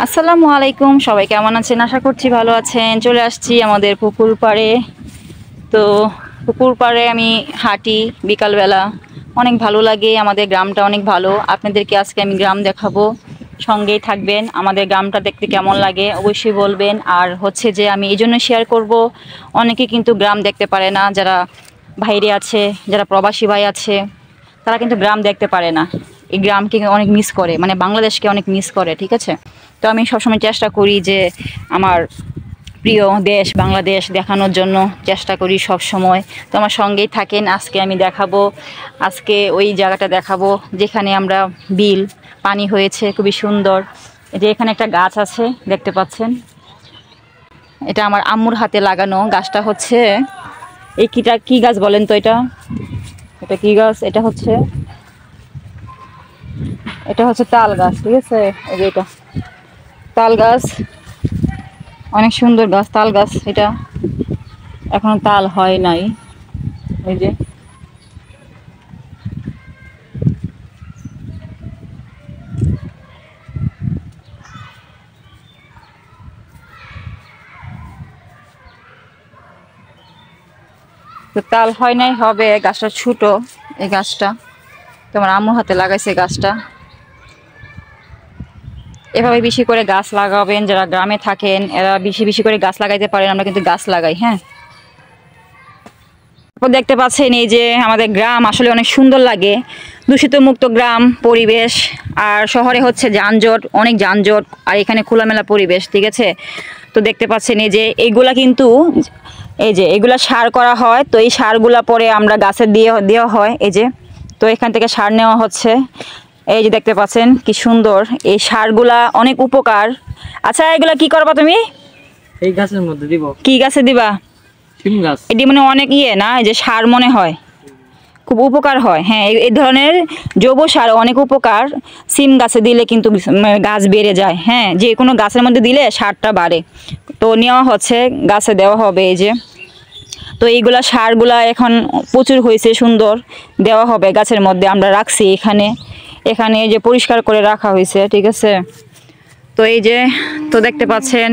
আসসালামু আলাইকুম, সবাই কেমন আছেন? আশা করছি ভালো আছেন। চলে আসছি আমাদের পুকুর পাড়ে। তো পুকুর পাড়ে আমি হাঁটি বিকালবেলা, অনেক ভালো লাগে। আমাদের গ্রামটা অনেক ভালো। আপনাদেরকে আজকে আমি গ্রাম দেখাবো, সঙ্গেই থাকবেন। আমাদের গ্রামটা দেখতে কেমন লাগে অবশ্যই বলবেন। আর হচ্ছে যে আমি এই জন্য শেয়ার করব, অনেকে কিন্তু গ্রাম দেখতে পারে না, যারা বাইরে আছে, যারা প্রবাসী ভাই আছে, তারা কিন্তু গ্রাম দেখতে পারে না। এই গ্রামকে অনেক মিস করে, মানে বাংলাদেশকে অনেক মিস করে, ঠিক আছে? তো আমি সবসময় চেষ্টা করি যে আমার প্রিয় দেশ বাংলাদেশ দেখানোর জন্য চেষ্টা করি সব সময়। তো আমার সঙ্গেই থাকেন। আজকে আমি দেখাবো, আজকে ওই জায়গাটা দেখাবো যেখানে আমরা বিল পানি হয়েছে, খুবই সুন্দর। এই যে এখানে একটা গাছ আছে, দেখতে পাচ্ছেন, এটা আমার আম্মুর হাতে লাগানো। গাছটা হচ্ছে এই কি গাছ বলেন তো? এটা এটা কি গাছ? এটা হচ্ছে তাল গাছ, ঠিক আছে? এই যে এটা তাল গাছ, অনেক সুন্দর গাছ তাল গাছ। এটা এখনো তাল হয় নাই। এই যে তো তাল হয় নাই, হবে। গাছটা ছোট, এই গাছটা তোমার আম্মুর হাতে লাগাইছে গাছটা। এভাবে বেশি করে গাছ লাগাবেন, যারা গ্রামে থাকেন এরা বেশি বেশি করে গাছ লাগাইতে পারেন। আমরা কিন্তু গাছ লাগাই, হ্যাঁ। দেখতে পাচ্ছেন এই যে আমাদের গ্রাম আসলে অনেক সুন্দর লাগে, দূষিত মুক্ত গ্রাম পরিবেশ। আর শহরে হচ্ছে যানজট, অনেক যানজট, আর এখানে খোলামেলা পরিবেশ, ঠিক আছে? তো দেখতে পাচ্ছেন এই যে এইগুলা কিন্তু এই যে এগুলা সার করা হয়। তো এই সারগুলা পরে আমরা গাছে দেওয়া হয়। এই যে তো এখান থেকে সার নেওয়া হচ্ছে। এই যে দেখতে পাচ্ছেন কি সুন্দর, এই সারগুলা অনেক উপকার। আচ্ছা, এগুলা কি করবা তুমি? এই গাছের মধ্যে দিব। কি গাছে দিবা? সিম গাছ। এটি মানে অনেক না, এই যে সার মনে হয় খুব উপকার হয়। হ্যাঁ, এই ধরনের জৈব সার অনেক উপকার। সিম গাছে দিলে কিন্তু গাছ বেড়ে যায়। হ্যাঁ, যে কোনো গাছের মধ্যে দিলে সারটা বাড়ে। তো নেওয়া হচ্ছে, গাছে দেওয়া হবে। এই যে তো এইগুলা সারগুলা এখন প্রচুর হয়েছে, সুন্দর, দেওয়া হবে গাছের মধ্যে। আমরা রাখছি এখানে এখানে এই যে পরিষ্কার করে রাখা হয়েছে, ঠিক আছে? তো এই যে তো দেখতে পাচ্ছেন,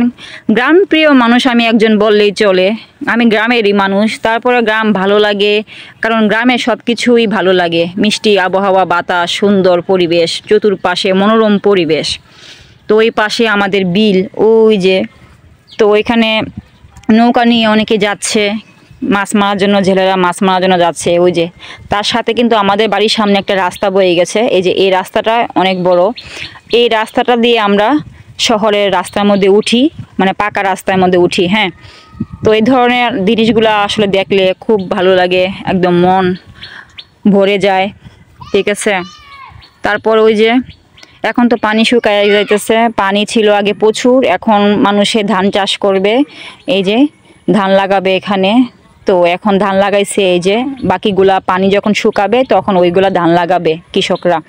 গ্রাম প্রিয় মানুষ আমি একজন বললেই চলে। আমি গ্রামেরই মানুষ, তারপরে গ্রাম ভালো লাগে, কারণ গ্রামে সব কিছুই ভালো লাগে। মিষ্টি আবহাওয়া, বাতাস, সুন্দর পরিবেশ, চতুর্পাশে মনোরম পরিবেশ। তো ওই পাশে আমাদের বিল, ওই যে তো ওইখানে নৌকা নিয়ে অনেকে যাচ্ছে মাছ মারার জন্য, জেলেরা মাছ মারার জন্য যাচ্ছে। ওই যে তার সাথে কিন্তু আমাদের বাড়ির সামনে একটা রাস্তা বয়ে গেছে। এই যে এই রাস্তাটা অনেক বড়। এই রাস্তাটা দিয়ে আমরা শহরের রাস্তার মধ্যে উঠি, মানে পাকা রাস্তার মধ্যে উঠি, হ্যাঁ। তো এই ধরনের জিনিসগুলো আসলে দেখলে খুব ভালো লাগে, একদম মন ভরে যায়, ঠিক আছে? তারপর ওই যে এখন তো পানি শুকায় যাইতেছে, পানি ছিল আগে প্রচুর, এখন মানুষে ধান চাষ করবে। এই যে ধান লাগাবে এখানে। তো এখন ধান লাগাইছে, এই যে বাকিগুলা পানি যখন শুকাবে তখন ওইগুলা ধান লাগাবে কৃষকরা।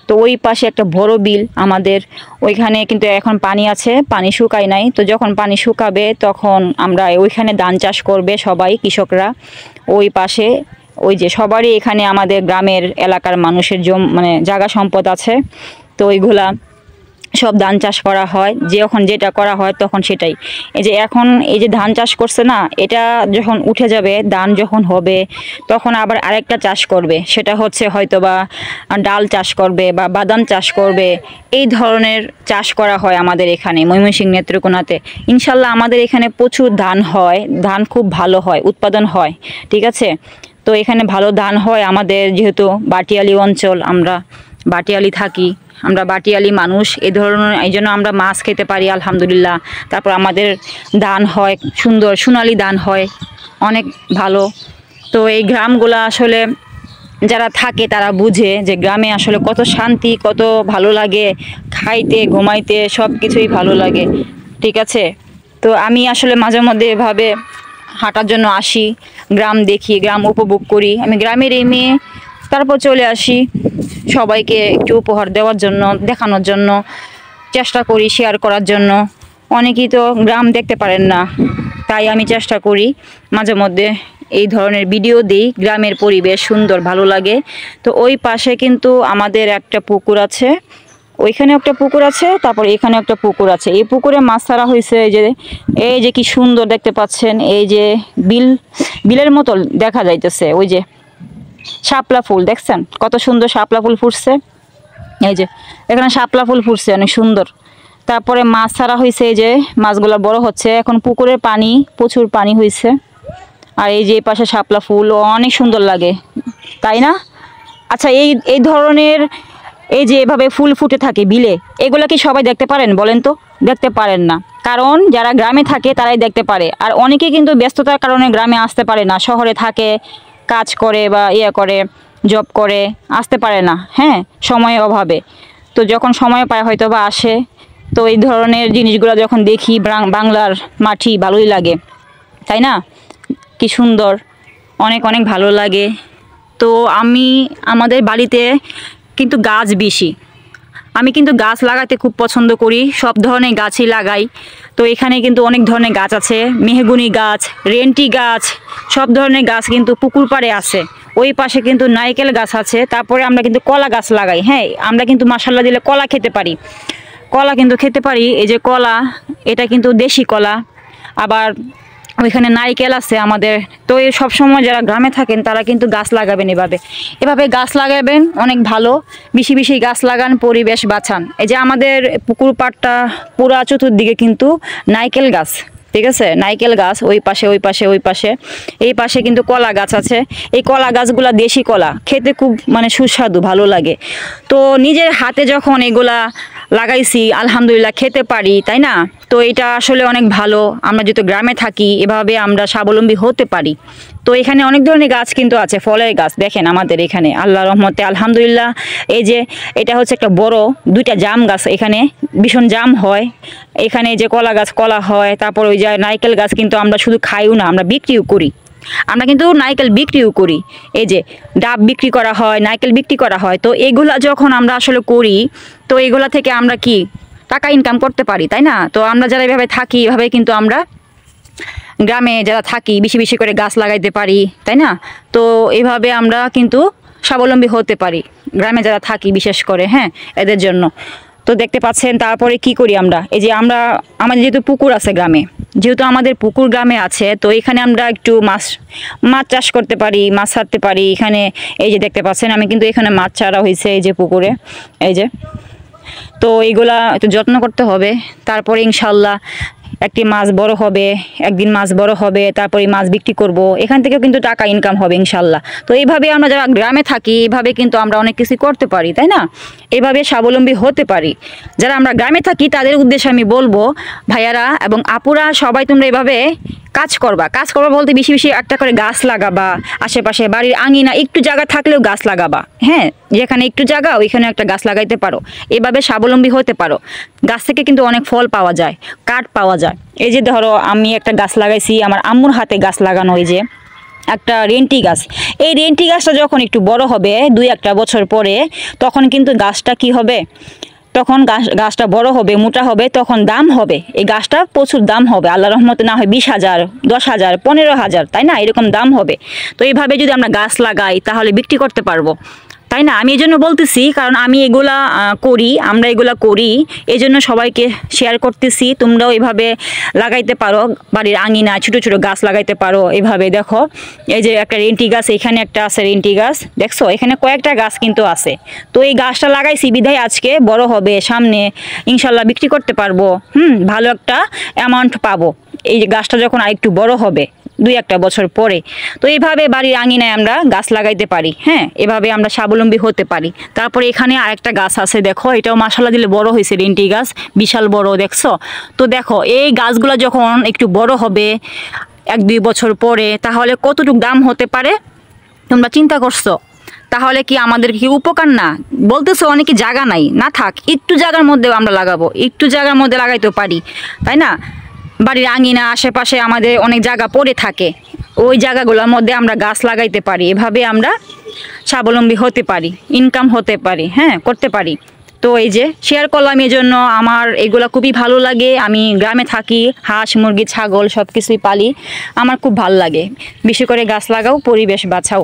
তো ওই পাশে একটা বড় বিল আমাদের, ওইখানে কিন্তু এখন পানি আছে, পানি শুকায় নাই। তো যখন পানি শুকাবে তখন আমরা ওইখানে ধান চাষ করবে সবাই কৃষকরা। ওই পাশে ওই যে সবারই এখানে আমাদের গ্রামের এলাকার মানুষের মানে জায়গা সম্পদ আছে। তো ওইগুলা সব ধান চাষ করা হয়, যখন যেটা করা হয় তখন সেটাই। এই যে এখন এই যে ধান চাষ করছে না, এটা যখন উঠে যাবে, ধান যখন হবে, তখন আবার আরেকটা চাষ করবে। সেটা হচ্ছে হয়তোবা ডাল চাষ করবে বা বাদাম চাষ করবে। এই ধরনের চাষ করা হয় আমাদের এখানে ময়মনসিংহ নেত্রকোনাতে। ইনশাল্লাহ আমাদের এখানে প্রচুর ধান হয়, ধান খুব ভালো হয়, উৎপাদন হয়, ঠিক আছে? তো এখানে ভালো ধান হয় আমাদের, যেহেতু বাটিয়ালি অঞ্চল, আমরা বাটিয়ালি থাকি, আমরা বাটিয়ালি মানুষ, এই ধরনের, এই জন্য আমরা মাছ খেতে পারি আলহামদুলিল্লাহ। তারপর আমাদের ধান হয় সুন্দর, সোনালি ধান হয়, অনেক ভালো। তো এই গ্রামগুলো আসলে যারা থাকে তারা বুঝে যে গ্রামে আসলে কত শান্তি, কত ভালো লাগে, খাইতে ঘুমাইতে সব কিছুই ভালো লাগে, ঠিক আছে? তো আমি আসলে মাঝে মধ্যে এভাবে হাঁটার জন্য আসি, গ্রাম দেখি, গ্রাম উপভোগ করি। আমি গ্রামের এই মেয়ে, তারপর চলে আসি সবাইকে একটু উপহার দেওয়ার জন্য, দেখানোর জন্য চেষ্টা করি, শেয়ার করার জন্য। অনেকেই তো গ্রাম দেখতে পারেন না, তাই আমি চেষ্টা করি মাঝে মধ্যে এই ধরনের ভিডিও দিই। গ্রামের পরিবেশ সুন্দর, ভালো লাগে। তো ওই পাশে কিন্তু আমাদের একটা পুকুর আছে, ওইখানে একটা পুকুর আছে, তারপর এখানে একটা পুকুর আছে। এই পুকুরে মাছ ছাড়া হয়েছে। এই যে কি সুন্দর দেখতে পাচ্ছেন, এই যে বিলের মতো দেখা যাইতেছে। ওই যে শাপলা ফুল দেখছেন, কত সুন্দর শাপলা ফুল ফুটছে। এই যে এখানে শাপলা ফুল ফুটছে অনেক সুন্দর। তারপরে মাছ ছাড়া হয়েছে, এই যে মাছগুলো বড় হচ্ছে। এখন পুকুরের পানি, প্রচুর পানি হয়েছে। আর এই যে এই পাশে শাপলা ফুল অনেক সুন্দর লাগে, তাই না? আচ্ছা, এই ধরনের এই যে এভাবে ফুল ফুটে থাকে বিলে, এগুলো কি সবাই দেখতে পারেন বলেন তো? দেখতে পারেন না, কারণ যারা গ্রামে থাকে তারাই দেখতে পারে। আর অনেকে কিন্তু ব্যস্ততার কারণে গ্রামে আসতে পারে না, শহরে থাকে, কাজ করে বা করে, জব করে, আসতে পারে না, হ্যাঁ, সময়ের অভাবে। তো যখন সময় পায় হয়তো বা আসে। তো এই ধরনের জিনিসগুলো যখন দেখি, বাংলার মাটি ভালোই লাগে, তাই না? কি সুন্দর, অনেক অনেক ভালো লাগে। তো আমাদের বাড়িতে কিন্তু গাছ বেশি। আমি কিন্তু গাছ লাগাতে খুব পছন্দ করি, সব ধরনের গাছই লাগাই। তো এখানে কিন্তু অনেক ধরনের গাছ আছে, মেহগনি গাছ, রেন্টি গাছ, সব ধরনের গাছ কিন্তু পুকুর পাড়ে আছে। ওই পাশে কিন্তু নারকেল গাছ আছে। তারপরে আমরা কিন্তু কলা গাছ লাগাই। হ্যাঁ, আমরা কিন্তু মাশাআল্লাহ দিলে কলা খেতে পারি, কলা কিন্তু খেতে পারি। এই যে কলা, এটা কিন্তু দেশি কলা। আবার ওইখানে নারকেল আছে আমাদের। তো এই সবসময় যারা গ্রামে থাকেন তারা কিন্তু গাছ লাগাবেন, এভাবে গাছ লাগাবেন, অনেক ভালো। বেশি বেশি গাছ লাগান, পরিবেশ বাঁচান। এই যে আমাদের পুকুর পাড়টা পুরা চতুর্দিকে কিন্তু নারকেল গাছ, ঠিক আছে? নারকেল গাছ ওই পাশে, ওই পাশে, ওই পাশে। এই পাশে কিন্তু কলা গাছ আছে। এই কলা গাছগুলা দেশি কলা, খেতে খুব মানে সুস্বাদু, ভালো লাগে। তো নিজের হাতে যখন এগুলা লাগাইছি, আলহামদুলিল্লাহ খেতে পারি, তাই না? তো এটা আসলে অনেক ভালো। আমরা যেহেতু গ্রামে থাকি, এভাবে আমরা স্বাবলম্বী হতে পারি। তো এখানে অনেক ধরনের গাছ কিন্তু আছে, ফলের গাছ দেখেন আমাদের এখানে, আল্লাহর রহমতে আলহামদুলিল্লাহ। এই যে এটা হচ্ছে একটা বড়, দুইটা জাম গাছ, এখানে ভীষণ জাম হয়। এখানে যে কলা গাছ, কলা হয়। তারপর ওই যে নারকেল গাছ কিন্তু আমরা শুধু খাইও না, আমরা বিক্রিও করি। আমরা কিন্তু নারকেল বিক্রিও করি। এই যে ডাব বিক্রি করা হয়, নারকেল বিক্রি করা হয়। তো এগুলা যখন আমরা আসলে করি, তো এগুলা থেকে আমরা কি টাকা ইনকাম করতে পারি, তাই না? তো আমরা যারা এভাবে থাকি, এভাবে কিন্তু আমরা গ্রামে যারা থাকি বেশি বেশি করে গাছ লাগাইতে পারি, তাই না? তো এইভাবে আমরা কিন্তু স্বাবলম্বী হতে পারি, গ্রামে যারা থাকি বিশেষ করে, হ্যাঁ, এদের জন্য। তো দেখতে পাচ্ছেন। তারপরে কি করি আমরা, এই যে আমাদের যেহেতু পুকুর আছে গ্রামে, যেহেতু আমাদের পুকুর গ্রামে আছে, তো এখানে আমরা একটু মাছ চাষ করতে পারি, মাছ ছাড়তে পারি এখানে। এই যে দেখতে পাচ্ছেন, আমি কিন্তু এখানে মাছ ছাড়া হয়েছে এই যে পুকুরে, এই যে। তো এইগুলা একটু যত্ন করতে হবে, তারপরে ইনশাল্লাহ একটি মাছ বড় হবে, একদিন মাছ বড় হবে, তারপরে মাছ বিক্রি করব, এখান থেকেও কিন্তু টাকা ইনকাম হবে ইনশাল্লাহ। তো এইভাবে আমরা যারা গ্রামে থাকি, এইভাবে কিন্তু আমরা অনেক কিছু করতে পারি, তাই না? এইভাবে স্বাবলম্বী হতে পারি। যারা আমরা গ্রামে থাকি তাদের উদ্দেশ্যে আমি বলবো, ভাইয়ারা এবং আপুরা, সবাই তোমরা এভাবে কাজ করবা বলতে বেশি বেশি একটা করে গাছ লাগাবা, আশেপাশে বাড়ির আঙিনা একটু জায়গা থাকলেও গাছ লাগাবা। হ্যাঁ, যেখানে একটু জায়গা ওইখানে একটা গাছ লাগাইতে পারো, এভাবে স্বাবলম্বী হতে পারো। গাছ থেকে কিন্তু অনেক ফল পাওয়া যায়, কাঠ পাওয়া যায়। এই যে ধরো আমি একটা গাছ লাগাইছি, আমার আম্মুর হাতে গাছ লাগানো, এই যে একটা রেন্টি গাছ। এই রেন্টি গাছটা যখন একটু বড় হবে, 2-1 বছর পরে, তখন কিন্তু গাছটা কি হবে, তখন গাছটা বড় হবে, মোটা হবে, তখন দাম হবে। এই গাছটা প্রচুর দাম হবে, আল্লাহর রহমতে না হয় 20,000, 10,000, 15,000, তাই না? এরকম দাম হবে। তো এইভাবে যদি আমরা গাছ লাগাই তাহলে বিক্রি করতে পারবো, তাই না? আমি এই জন্য বলতেছি, কারণ আমি এগুলা করি, আমরা এগুলা করি, এই জন্য সবাইকে শেয়ার করতেছি। তোমরাও এভাবে লাগাইতে পারো, বাড়ির আঙিনা ছোটো ছোটো গাছ লাগাইতে পারো। এভাবে দেখো, এই যে একটা রেন্টি গাছ, এখানে একটা আছে রেন্টি গাছ, দেখছো? এখানে কয়েকটা গাছ কিন্তু আছে। তো এই গাছটা লাগাইছি বিধায় আজকে বড় হবে, সামনে ইনশাল্লাহ বিক্রি করতে পারবো, ভালো একটা অ্যামাউন্ট পাবো এই যে গাছটা যখন আরেকটু বড় হবে 2-1 বছর পরে। তো এইভাবে বাড়ির আঙিনায় আমরা গাছ লাগাইতে পারি, হ্যাঁ, এভাবে আমরা স্বাবলম্বী হতে পারি। তারপরে এখানে আরেকটা গাছ আছে, দেখো, এটাও মাশাআল্লাহ দিলে বড় হয়েছে, রেন্টি গাছ, বিশাল বড়, দেখছো? তো দেখো, এই গাছগুলো যখন একটু বড় হবে 1-2 বছর পরে, তাহলে কতটুকু দাম হতে পারে তোমরা চিন্তা করছো? তাহলে কি আমাদের কি উপকার না? বলতেছো অনেকে জায়গা নাই, না থাক, একটু জায়গার মধ্যে আমরা লাগাবো, একটু জায়গার মধ্যে লাগাইতে পারি, তাই না? বাড়ির আঙিনা আশেপাশে আমাদের অনেক জায়গা পড়ে থাকে, ওই জায়গাগুলোর মধ্যে আমরা গাছ লাগাইতে পারি। এভাবে আমরা স্বাবলম্বী হতে পারি, ইনকাম হতে পারি, হ্যাঁ, করতে পারি। তো এই যে শেয়ার করলাম, এই জন্য আমার এগুলো খুবই ভালো লাগে। আমি গ্রামে থাকি, হাঁস মুরগি ছাগল সব কিছুই পালি, আমার খুব ভালো লাগে। বেশি করে গাছ লাগাও, পরিবেশ বাঁচাও।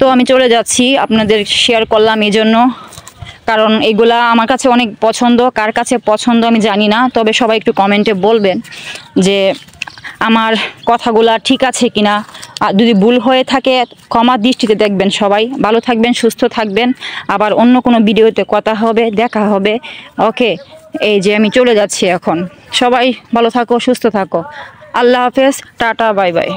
তো আমি চলে যাচ্ছি, আপনাদের শেয়ার করলাম এই জন্য। কারণ এগুলা আমার কাছে অনেক পছন্দ, কার কাছে পছন্দ আমি জানি না, তবে সবাই একটু কমেন্টে বলবেন যে আমার কথাগুলা ঠিক আছে কিনা। আর যদি ভুল হয়ে থাকে ক্ষমা দৃষ্টিতে দেখবেন। সবাই ভালো থাকবেন, সুস্থ থাকবেন, আবার অন্য কোনো ভিডিওতে কথা হবে, দেখা হবে। ওকে, এই যে আমি চলে যাচ্ছি এখন। সবাই ভালো থাকো, সুস্থ থাকো। আল্লাহ হাফেজ, টাটা, বাই বাই।